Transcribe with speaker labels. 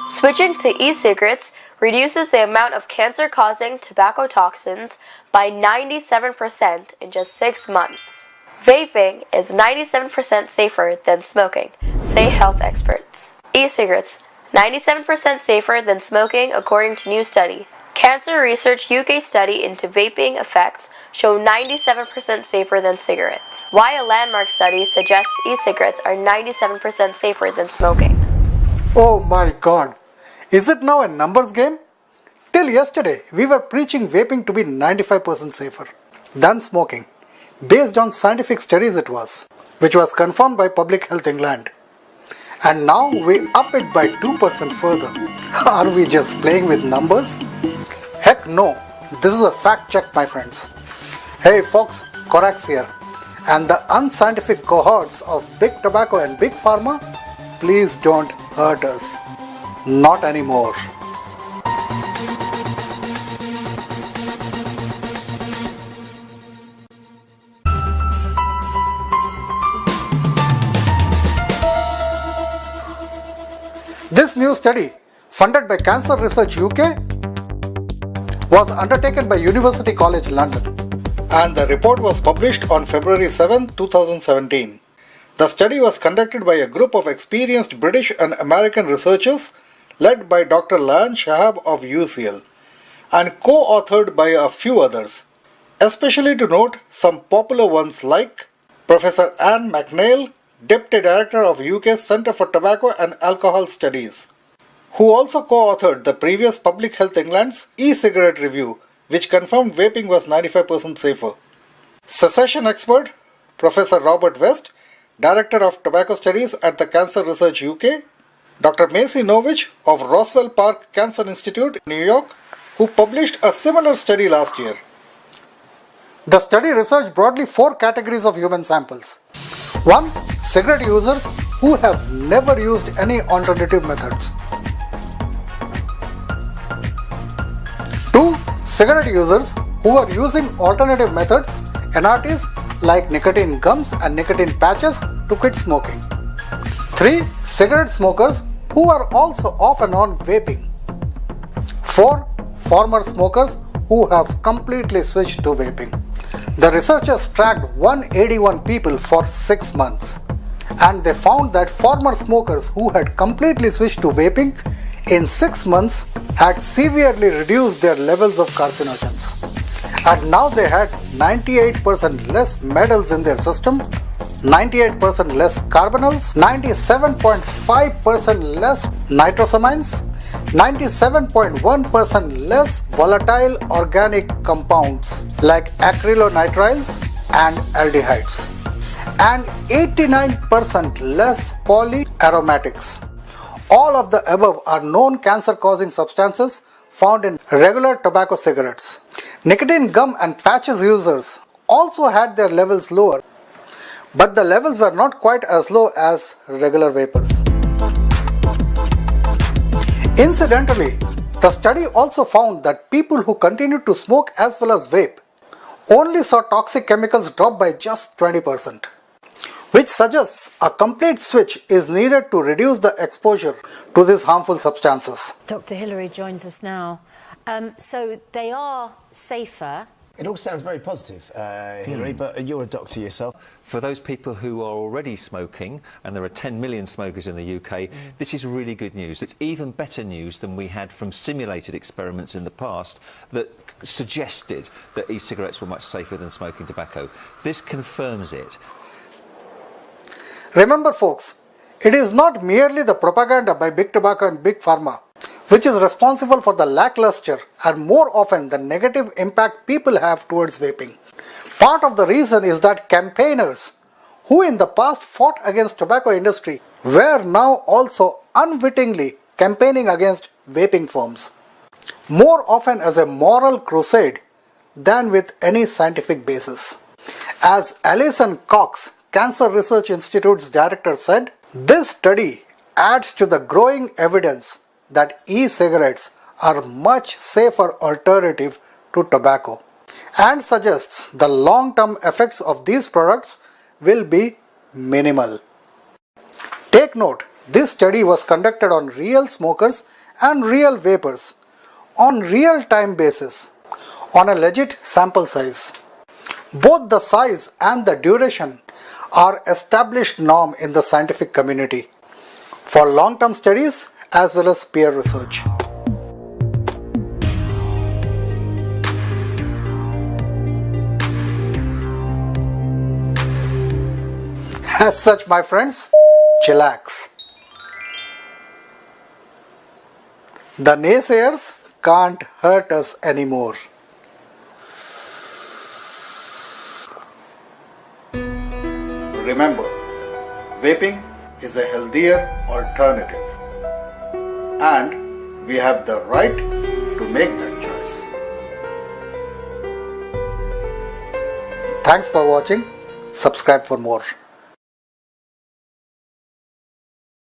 Speaker 1: Switching to e-cigarettes reduces the amount of cancer-causing tobacco toxins by 97% in just 6 months. Vaping is 97% safer than smoking, say health experts. E-cigarettes, 97% safer than smoking according to new study. Cancer Research UK study into vaping effects show 97% safer than cigarettes. Why a landmark study suggests e-cigarettes are 97% safer than smoking.
Speaker 2: Oh my god! Is it now a numbers game? Till yesterday, we were preaching vaping to be 95% safer than smoking. Based on scientific studies it was, which was confirmed by Public Health England. And now we up it by 2% further. Are we just playing with numbers? Heck no, this is a fact check, my friends. Hey folks, Corax here. And the unscientific cohorts of Big Tobacco and Big Pharma, please don't hurt us. Not anymore. This new study, funded by Cancer Research UK, was undertaken by University College London, and the report was published on February 7, 2017. The study was conducted by a group of experienced British and American researchers led by Dr. Lan Shahab of UCL and co-authored by a few others, especially to note some popular ones like Professor Anne MacLeod, Deputy Director of UK's Centre for Tobacco and Alcohol Studies, who also co-authored the previous Public Health England's e-cigarette review, which confirmed vaping was 95% safer. Cessation expert Professor Robert West, Director of Tobacco Studies at the Cancer Research UK, Dr. Macy Novich of Roswell Park Cancer Institute, New York, who published a similar study last year. The study researched broadly 4 categories of human samples. 1. Cigarette users who have never used any alternative methods. 2. Cigarette users who are using alternative methods, NRTs, like nicotine gums and nicotine patches to quit smoking. 3. Cigarette smokers who are also off and on vaping. 4. Former smokers who have completely switched to vaping. The researchers tracked 181 people for 6 months, and they found that former smokers who had completely switched to vaping in 6 months had severely reduced their levels of carcinogens. And now they had 98% less metals in their system, 98% less carbonyls, 97.5% less nitrosamines, 97.1% less volatile organic compounds like acrylonitriles and aldehydes, and 89% less polyaromatics. All of the above are known cancer-causing substances found in regular tobacco cigarettes. Nicotine gum and patches users also had their levels lower, but the levels were not quite as low as regular vapors. Incidentally, the study also found that people who continued to smoke as well as vape only saw toxic chemicals drop by just 20%, which suggests a complete switch is needed to reduce the exposure to these harmful substances.
Speaker 3: Dr. Hillary joins us now. So they are safer.
Speaker 4: It all sounds very positive, Hillary, but you're a doctor yourself.
Speaker 5: For those people who are already smoking, and there are 10 million smokers in the UK, this is really good news. It's even better news than we had from simulated experiments in the past that suggested that e-cigarettes were much safer than smoking tobacco. This confirms it.
Speaker 2: Remember folks, it is not merely the propaganda by Big Tobacco and Big Pharma which is responsible for the lackluster and more often the negative impact people have towards vaping. Part of the reason is that campaigners who in the past fought against tobacco industry were now also unwittingly campaigning against vaping firms, more often as a moral crusade than with any scientific basis. As Alison Cox, Cancer Research Institute's director, said, this study adds to the growing evidence that e-cigarettes are much safer alternative to tobacco and suggests the long-term effects of these products will be minimal. Take note, this study was conducted on real smokers and real vapers on real-time basis on a legit sample size. Both the size and the duration are established norm in the scientific community for long-term studies as well as peer research. As such, my friends, chillax. The naysayers can't hurt us anymore. Remember, vaping is a healthier alternative, and we have the right to make that choice. Thanks for watching. Subscribe for more.